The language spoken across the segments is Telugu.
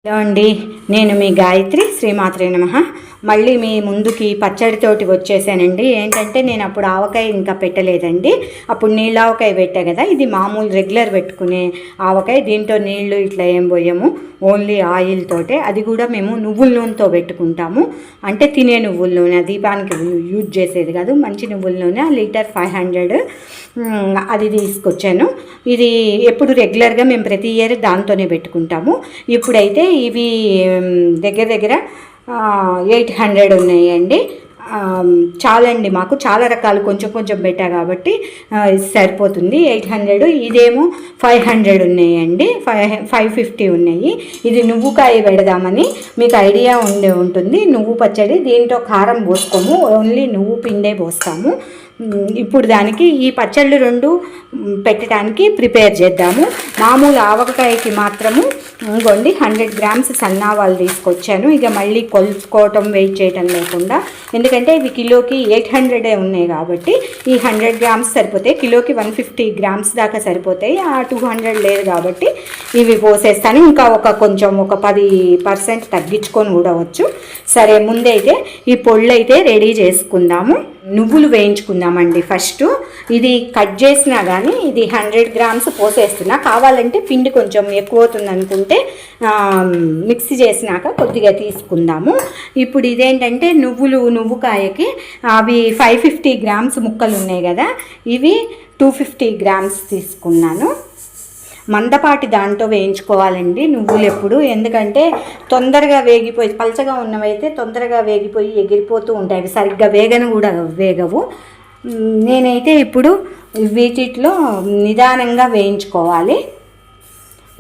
హలో అండి, నేను మీ గాయత్రి. శ్రీమాత్రే నమః. మళ్ళీ మీ ముందుకి పచ్చడితోటి వచ్చేసానండి. ఏంటంటే నేను అప్పుడు ఆవకాయ ఇంకా పెట్టలేదండి. అప్పుడు నీళ్ళ ఆవకాయ పెట్టా కదా. ఇది మామూలు రెగ్యులర్ పెట్టుకునే ఆవకాయ. దీంట్లో నీళ్లు ఇట్లా ఏం పోయాము, ఓన్లీ ఆయిల్ తోటే. అది కూడా మేము నువ్వుల నూనెతో పెట్టుకుంటాము. అంటే తినే నువ్వుల నూనె, దీపానికి యూజ్ చేసేది కాదు. మంచి నువ్వుల నూనె, లీటర్ 500 అది తీసుకొచ్చాను. ఇది ఎప్పుడు రెగ్యులర్గా మేము ప్రతి ఇయర్ దాంతోనే పెట్టుకుంటాము. ఇప్పుడైతే ఇవి దగ్గర దగ్గర 800 ఉన్నాయండి. చాలండి, మాకు చాలా రకాలు కొంచెం కొంచెం పెట్టా కాబట్టి సరిపోతుంది. 800. ఇదేమో 500 ఉన్నాయండి. 550 ఉన్నాయి. ఇది నువ్వుకాయ పెడదామని మీకు ఐడియా ఉంటుంది. నువ్వు పచ్చడి. దీంట్లో కారం పోసుకోము, ఓన్లీ నువ్వు పిండే పోస్తాము. ఇప్పుడు దానికి ఈ పచ్చళ్ళు రెండు పెట్టడానికి ప్రిపేర్ చేద్దాము. మామూలు ఆవకాయకి మాత్రము ఇంకోండి 100 గ్రామ్స్ సన్నావాలు తీసుకొచ్చాను. ఇక మళ్ళీ కొలుచుకోవటం, వెయిట్ చేయటం లేకుండా, ఎందుకంటే ఇవి కిలోకి 800 ఉన్నాయి కాబట్టి ఈ 100 గ్రామ్స్ సరిపోతాయి. కిలోకి 150 గ్రామ్స్ దాకా సరిపోతాయి. ఆ 200 లేదు కాబట్టి ఇవి పోసేస్తాను. ఇంకా కొంచెం ఒక 10% తగ్గించుకొని కూడా వచ్చు. సరే, ముందైతే ఈ పొళ్ళు అయితే రెడీ చేసుకుందాము. నువ్వులు వేయించుకుందామండి ఫస్ట్. ఇది కట్ చేసినా కానీ ఇది 100 గ్రామ్స్ పోసేస్తున్నా. కావాలంటే పిండి కొంచెం ఎక్కువ అవుతుంది అనుకుంటే మిక్సీ చేసినాక కొద్దిగా తీసుకుందాము. ఇప్పుడు ఇదేంటంటే నువ్వుకాయకి అవి 550 గ్రామ్స్ ముక్కలు ఉన్నాయి కదా, ఇవి 250 గ్రామ్స్ తీసుకున్నాను. మందపాటి దాంట్లో వేయించుకోవాలండి నువ్వులు ఎప్పుడు. ఎందుకంటే తొందరగా వేగిపోయి, పలచగా ఉన్నవైతే తొందరగా వేగిపోయి ఎగిరిపోతూ ఉంటాయి. అవి సరిగ్గా వేగవు. నేనైతే ఇప్పుడు వీటిలో నిదానంగా వేయించుకోవాలి.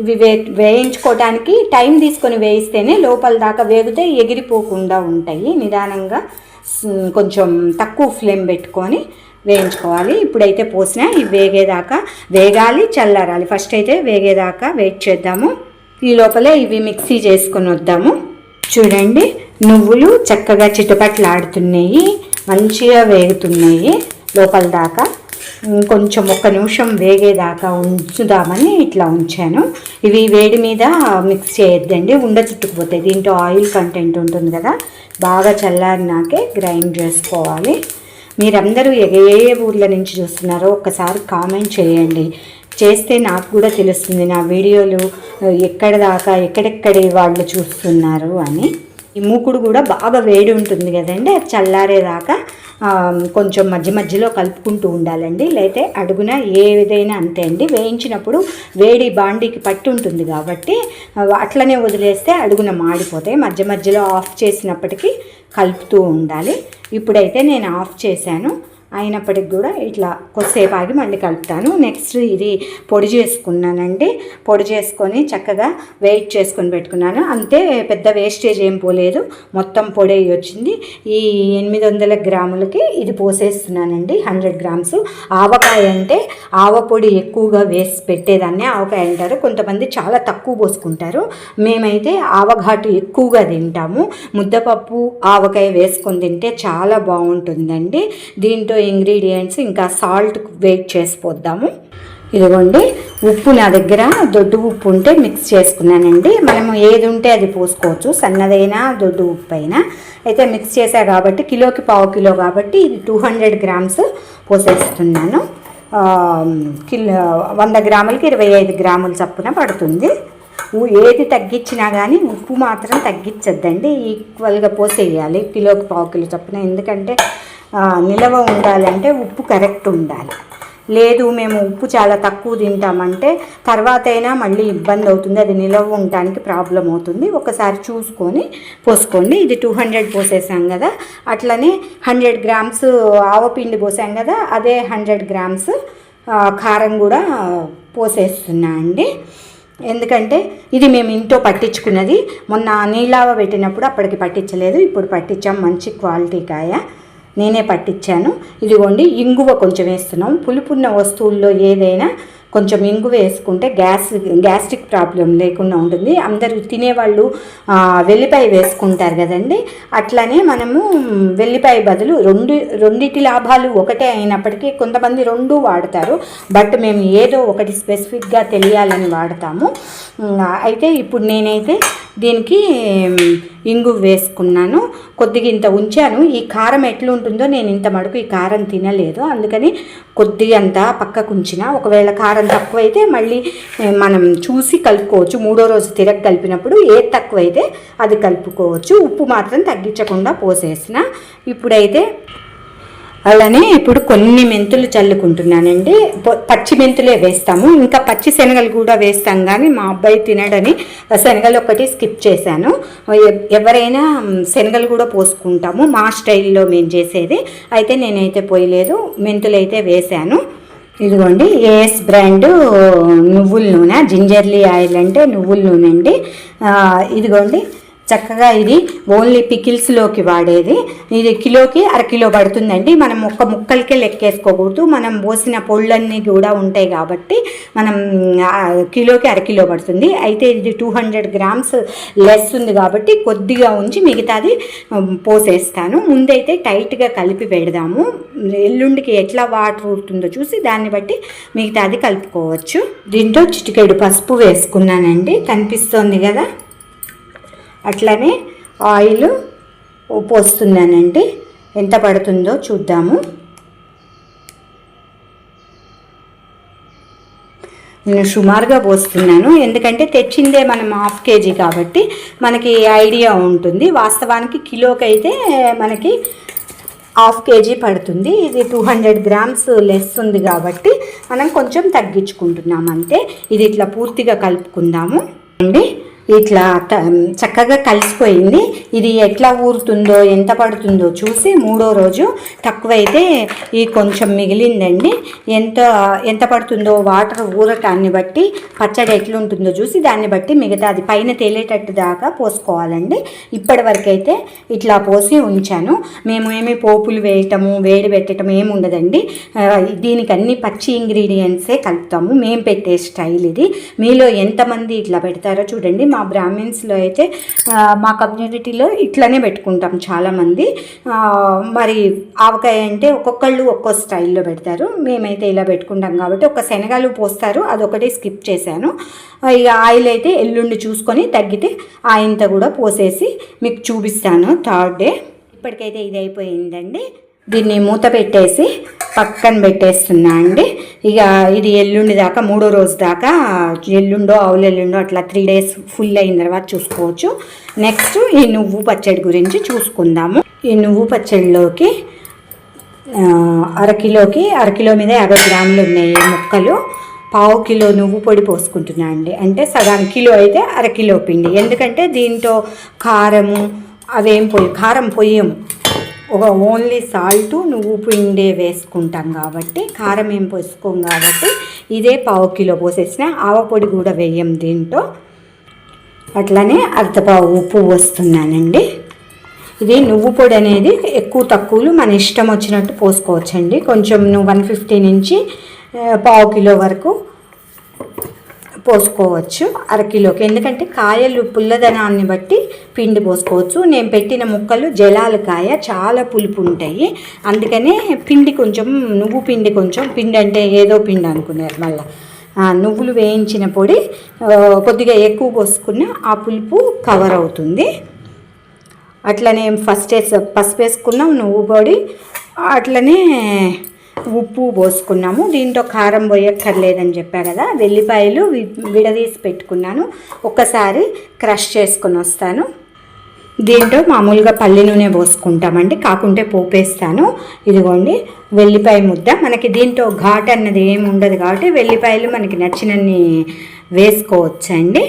ఇవి వేయించుకోవడానికి టైం తీసుకొని వేయిస్తేనే లోపల దాకా వేగితే ఎగిరిపోకుండా ఉంటాయి. నిదానంగా కొంచెం తక్కువ ఫ్లేమ్ పెట్టుకొని వేయించుకోవాలి. ఇప్పుడైతే పోసినా ఇవి వేగాలి, చల్లారాలి. ఫస్ట్ అయితే వేగేదాకా వెయిట్ చేద్దాము. ఈ లోపలే ఇవి మిక్సీ చేసుకొని వద్దాము. చూడండి, నువ్వులు చక్కగా చిటపట్లాడుతున్నాయి, మంచిగా వేగుతున్నాయి లోపల దాకా. కొంచెం 1 నిమిషం వేగేదాకా ఉంచుదామని ఇట్లా ఉంచాను. ఇవి వేడి మీద మిక్స్ చేయొద్దండి, ఉండ చుట్టుకుపోతాయి. దీంట్లో ఆయిల్ కంటెంట్ ఉంటుంది కదా. బాగా చల్లారినాకే గ్రైండ్ చేసుకోవాలి. మీరందరూ ఏ ఊర్ల నుంచి చూస్తున్నారో ఒక్కసారి కామెంట్ చేయండి. చేస్తే నాకు కూడా తెలుస్తుంది నా వీడియోలు ఎక్కడెక్కడి వాళ్ళు చూస్తున్నారు అని. ఈ మూకుడు కూడా బాగా వేడి ఉంటుంది కదండి, అది చల్లారేదాకా కొంచెం మధ్యలో కలుపుకుంటూ ఉండాలండి. లేకపోతే అడుగున ఏదైనా అంతే అండి, వేయించినప్పుడు వేడి బాండీకి పట్టి ఉంటుంది కాబట్టి అట్లనే వదిలేస్తే అడుగున మాడిపోతాయి. మధ్యలో ఆఫ్ చేసినప్పటికీ కలుపుతూ ఉండాలి. ఇప్పుడైతే నేను ఆఫ్ చేశాను. అయినప్పటికి కూడా ఇట్లా కొద్దిసేపు ఆగి మళ్ళీ కలుపుతాను. నెక్స్ట్ ఇది పొడి చేసుకున్నానండి. పొడి చేసుకొని చక్కగా వెయిట్ చేసుకొని పెట్టుకున్నాను. అంతే, పెద్ద వేస్టేజ్ ఏం పోలేదు, మొత్తం పొడి వచ్చింది. ఈ 800 గ్రాములకి ఇది పోసేస్తున్నానండి. 100 గ్రామ్స్. ఆవకాయ అంటే ఆవ పొడి ఎక్కువగా వేసి పెట్టేదాన్ని ఆవకాయ అంటారు. కొంతమంది చాలా తక్కువ పోసుకుంటారు. మేమైతే ఆవఘాటు ఎక్కువగా తింటాము. ముద్దపప్పు ఆవకాయ వేసుకొని తింటే చాలా బాగుంటుందండి. దీంట్లో ఇంగ్రీడియంట్స్ ఇంకా సాల్ట్ వెయిట్ చేసిపోద్దాము. ఇదిగోండి, ఉప్పు నా దగ్గర దొడ్డు ఉప్పు ఉంటే మిక్స్ చేసుకున్నానండి. మనము ఏది ఉంటే అది పోసుకోవచ్చు, సన్నదైనా దొడ్డు ఉప్పు అయినా. అయితే మిక్స్ చేసా కాబట్టి కిలోకి 1/2 కిలో కాబట్టి ఇది 200 గ్రామ్స్ పోసేస్తున్నాను. 100 గ్రాములకి 25 గ్రాముల చప్పున పడుతుంది. ఏది తగ్గించినా కానీ ఉప్పు మాత్రం తగ్గించద్దండి, ఈక్వల్గా పోసేయాలి. కిలోకి 1/2 కిలో చప్పున. ఎందుకంటే నిలవ ఉండాలంటే ఉప్పు కరెక్ట్ ఉండాలి. లేదు మేము ఉప్పు చాలా తక్కువ తింటామంటే తర్వాత అయినా మళ్ళీ ఇబ్బంది అవుతుంది, అది నిలవ ఉండటానికి ప్రాబ్లం అవుతుంది. ఒకసారి చూసుకొని పోసుకోండి. ఇది 200 పోసేసాం కదా, అట్లనే 100 గ్రామ్స్ ఆవపిండి పోసాం కదా, అదే 100 గ్రామ్స్ కారం కూడా పోసేస్తున్నా అండి. ఎందుకంటే ఇది మేము ఇంట్లో పట్టించుకున్నది. మొన్న నీళ్ళావ పెట్టినప్పుడు అప్పటికి పట్టించలేదు, ఇప్పుడు పట్టించాం. మంచి క్వాలిటీ కాయ నేనే పట్టించాను. ఇదిగోండి, ఇంగువ కొంచెం వేస్తున్నాం. పులుపున్న వస్తువుల్లో ఏదైనా కొంచెం ఇంగు వేసుకుంటే గ్యాస్ట్రిక్ ప్రాబ్లం లేకుండా ఉంటుంది. అందరూ తినేవాళ్ళు వెల్లిపాయ వేసుకుంటారు కదండి, అట్లనే మనము వెల్లిపాయ బదులు రెండిటి లాభాలు ఒకటే అయినప్పటికీ కొంతమంది రెండు వాడతారు. బట్ మేము ఏదో ఒకటి స్పెసిఫిక్గా తెలియాలని వాడతాము. అయితే ఇప్పుడు నేనైతే దీనికి ఇంగు వేసుకున్నాను, కొద్దిగా ఇంత ఉంచాను. ఈ కారం ఎట్లుంటుందో నేను ఇంత మటుకు ఈ కారం తినలేదు, అందుకని కొద్దిగా అంత పక్కకు ఉంచిన. ఒకవేళ కారం తక్కువైతే మళ్ళీ మనం చూసి కలుపుకోవచ్చు. 3వ రోజు తిరగ కలిపినప్పుడు ఏది తక్కువైతే అది కలుపుకోవచ్చు. ఉప్పు మాత్రం తగ్గించకుండా పోసేసిన. ఇప్పుడైతే అలానే ఇప్పుడు కొన్ని మెంతులు చల్లుకుంటున్నానండి. పచ్చి మెంతులే వేస్తాము, ఇంకా పచ్చి శనగలు కూడా వేస్తాం, కానీ మా అబ్బాయి తినడని శనగలు ఒకటి స్కిప్ చేశాను. ఎవరైనా శనగలు కూడా పోసుకుంటాము, మా స్టైల్లో మేము చేసేది. అయితే నేనైతే పోయలేదు, మెంతులు అయితే వేశాను. ఇదిగోండి ఏఎస్ బ్రాండ్ నువ్వుల నూనె, జింజర్లీ ఆయిల్ అంటే నువ్వుల నూనె అండి. ఇదిగోండి చక్కగా ఇది ఓన్లీ పికిల్స్లోకి వాడేది. ఇది కిలోకి 1/2 కిలో పడుతుందండి. మనం ఒక్క ముక్కలకే లెక్కేసుకోకూడదు, మనం పోసిన పొళ్ళన్నీ కూడా ఉంటాయి కాబట్టి మనం కిలోకి 1/2 కిలో పడుతుంది. అయితే ఇది 200 గ్రామ్స్ లెస్ ఉంది కాబట్టి కొద్దిగా ఉంచి మిగతాది పోసేస్తాను. ముందైతే టైట్గా కలిపి పెడదాము, ఎల్లుండికి ఎట్లా వాటర్ ఊరుతుందో చూసి దాన్ని బట్టి మిగతాది కలుపుకోవచ్చు. దీంట్లో చిటికెడు పసుపు వేసుకున్నానండి, కనిపిస్తోంది కదా. అట్లనే ఆయిల్ పోస్తున్నానండి, ఎంత పడుతుందో చూద్దాము. నేను సుమారుగా పోస్తున్నాను, ఎందుకంటే తెచ్చిందే మనం 1/2 కేజీ కాబట్టి మనకి ఐడియా ఉంటుంది. వాస్తవానికి కిలోకి అయితే మనకి 1/2 కేజీ పడుతుంది. ఇది 200 గ్రామ్స్ లెస్ ఉంది కాబట్టి మనం కొంచెం తగ్గించుకుంటున్నాం అంతే. ఇది ఇట్లా పూర్తిగా కలుపుకుందాము అండి. ఇట్లా చక్కగా కలిసిపోయింది. ఇది ఎట్లా ఊరుతుందో ఎంత పడుతుందో చూసి 3వ రోజు తక్కువైతే ఈ కొంచెం మిగిలిందండి, ఎంత పడుతుందో వాటర్ ఊరటాన్ని బట్టి పచ్చడి ఎట్లుంటుందో చూసి దాన్ని బట్టి మిగతా అది పైన తేలేటట్టు దాకా పోసుకోవాలండి. ఇప్పటి వరకు అయితే ఇట్లా పోసి ఉంచాను. మేము ఏమి పోపులు వేయటము వేడి పెట్టడం ఏమి ఉండదండి. దీనికి అన్ని పచ్చి ఇంగ్రీడియంట్సే కలుపుతాము, మేము పెట్టే స్టైల్ ఇది. మీలో ఎంతమంది ఇట్లా పెడతారో చూడండి. మా బ్రాహ్మిన్స్లో అయితే మా కమ్యూనిటీలో ఇట్లనే పెట్టుకుంటాం చాలామంది. మరి ఆవకాయ అంటే ఒక్కొక్కళ్ళు ఒక్కో స్టైల్లో పెడతారు, మేమైతే ఇలా పెట్టుకుంటాం కాబట్టి ఒక శనగలు పోస్తారు, అదొకటి స్కిప్ చేశాను. ఇక ఆయిల్ అయితే ఎల్లుండి చూసుకొని తగ్గితే ఆయంత కూడా పోసేసి మీకు చూపిస్తాను 3rd డే. ఇప్పటికైతే ఇది అయిపోయిందండి. దీన్ని మూత పెట్టేసి పక్కన పెట్టేస్తున్నా అండి. ఇక ఇది ఎల్లుండి దాకా 3వ రోజు దాకా, ఎల్లుండో ఎల్లుండో అట్లా 3 డేస్ ఫుల్ అయిన తర్వాత చూసుకోవచ్చు. నెక్స్ట్ ఈ నువ్వు పచ్చడి గురించి చూసుకుందాము. ఈ నువ్వు పచ్చడిలోకి 1/2 కిలోకి 1/2 కిలో మీద 50 గ్రాములు ఉన్నాయి ముక్కలు. 1/2 కిలో నువ్వు పొడి పోసుకుంటున్నా అండి, అంటే సగం కిలో అయితే 1/2 కిలో పిండి. ఎందుకంటే దీంట్లో కారము అవేం కారం పొయ్యము, ఒక ఓన్లీ సాల్ట్ నువ్వు పిండే వేసుకుంటాం కాబట్టి కారం ఏం పోసుకోం కాబట్టి ఇదే 1/2 కిలో పోసేసిన. ఆవపొడి కూడా వేయం దీంట్లో. అట్లనే 1/2 పావు ఉప్పు పోస్తున్నానండి. ఇది నువ్వు పొడి అనేది ఎక్కువ తక్కువలు మన ఇష్టం వచ్చినట్టు పోసుకోవచ్చండి. కొంచెం 150 నుంచి 1/2 కిలో వరకు పోసుకోవచ్చు 1/2 కిలోకి, ఎందుకంటే కాయలు పుల్లదనాన్ని బట్టి పిండి పోసుకోవచ్చు. నేను పెట్టిన ముక్కలు జలాల కాయ చాలా పులుపు ఉంటాయి, అందుకనే పిండి కొంచెం నువ్వు పిండి కొంచెం పిండి అంటే ఏదో పిండి అనుకున్నారు. మళ్ళీ నువ్వులు వేయించిన పొడి కొద్దిగా ఎక్కువ పోసుకున్న ఆ పులుపు కవర్ అవుతుంది. అట్లనే ఫస్ట్ పసుపు వేసుకున్నాం, నువ్వు పొడి, అట్లనే ఉప్పు పోసుకున్నాము. దీంట్లో కారం పోయక్కర్లేదని చెప్పా కదా. వెల్లిపాయలు విడదీసి పెట్టుకున్నాను, ఒక్కసారి క్రష్ చేసుకొని వస్తాను. దీంట్లో మామూలుగా పల్లి నూనె పోసుకుంటామండి, కాకుంటే పోపేస్తాను. ఇదిగోండి వెల్లిపాయ ముద్ద. మనకి దీంట్లో ఘాట్ అన్నది ఏమి ఉండదు కాబట్టి వెల్లిపాయలు మనకి నచ్చినన్ని వేసుకోవచ్చండి.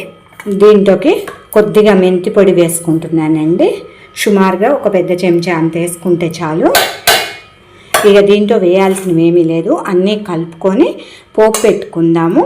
దీంట్లోకి కొద్దిగా మెంతి పొడి వేసుకుంటున్నానండి, సుమారుగా ఒక పెద్ద చెంచా అంత వేసుకుంటే చాలు. ఇక దీంట్లో వేయాల్సినవి ఏమీ లేదు, అన్నీ కలుపుకొని పోపు పెట్టుకుందాము.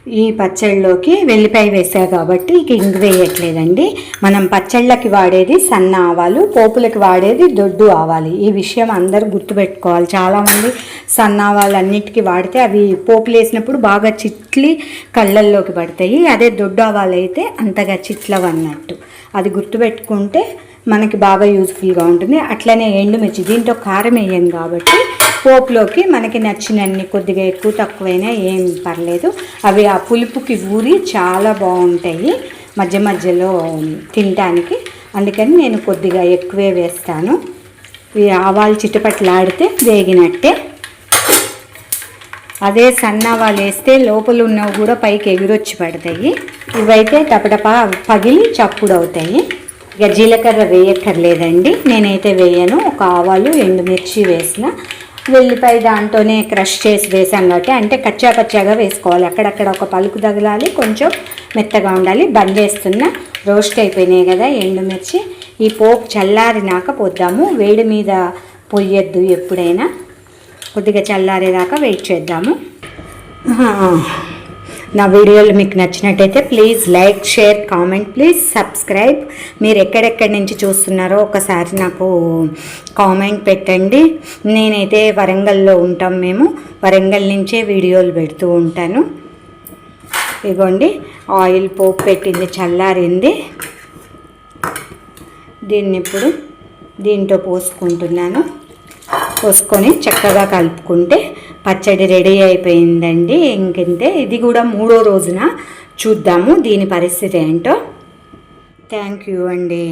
ఈ పచ్చళ్ళలోకి వెల్లిపాయ వేసా కాబట్టి ఇక ఇంగు వేయట్లేదండి. మనం పచ్చళ్ళకి వాడేది సన్న ఆవాలు, పోపులకి వాడేది దొడ్డు ఆవాలు. ఈ విషయం అందరూ గుర్తుపెట్టుకోవాలి. చాలామంది సన్న ఆవాలు అన్నిటికీ వాడితే అవి పోపులు వేసినప్పుడు బాగా చిట్లి కళ్ళల్లోకి పడతాయి. అదే దొడ్డు ఆవాలు అయితే అంతగా చిట్లవు అన్నట్టు. అది గుర్తుపెట్టుకుంటే మనకి బాగా యూజ్ఫుల్గా ఉంటుంది. అట్లనే ఎండుమిర్చి, దీంట్లో కారం వేయం కాబట్టి పోపులోకి మనకి నచ్చినన్ని కొద్దిగా ఎక్కువ తక్కువైనా ఏం పర్లేదు. అవి ఆ పులుపుకి ఊరి చాలా బాగుంటాయి మధ్య మధ్యలో తినడానికి. అందుకని నేను కొద్దిగా ఎక్కువే వేస్తాను. ఈ ఆవాలు చిటపట్లాడితే వేగినట్టే. అదే సన్నావాలు వేస్తే లోపల ఉన్నవి కూడా పైకి ఎగురొచ్చి పడతాయి. ఇవైతే టపటపా పగిలి చప్పుడవుతాయి. ఇక జీలకర్ర వేయక్కర్లేదండి, నేనైతే వేయను. ఒక ఆవాలు ఎండుమిర్చి వేసిన, వెల్లిపాయ దాంట్లోనే క్రష్ చేసి వేసాం కాబట్టి అంటే కచ్చా పచ్చాగా వేసుకోవాలి. అక్కడక్కడ ఒక పలుకు తగలాలి, కొంచెం మెత్తగా ఉండాలి. బంద్ చేస్తున్న రోస్ట్ అయిపోయినాయి కదా ఎండుమిర్చి. ఈ పోపు చల్లారినాక పోద్దాము. వేడి మీద పొయ్యొద్దు ఎప్పుడైనా, కొద్దిగా చల్లారేదాకా వెయిట్ చేద్దాము. నా వీడియోలు మీకు నచ్చినట్టయితే please like, share, comment, please subscribe. మీరు ఎక్కడెక్కడి నుంచి చూస్తున్నారో ఒకసారి నాకు కామెంట్ పెట్టండి. నేనైతే వరంగల్లో ఉంటాం మేము, వరంగల్ నుంచే వీడియోలు పెడుతూ ఉంటాను. ఇదిగోండి ఆయిల్ పోపు పెట్టింది, చల్లారింది. దీన్ని ఇప్పుడు దీంట్లో పోసుకుంటున్నాను. పోసుకొని చక్కగా కలుపుకుంటే పచ్చడి రెడీ అయిపోయిందండి. ఇంకంతే. ఇది కూడా 3వ రోజున చూద్దాము దీని పరిస్థితి ఏంటో. థ్యాంక్ యూ అండి.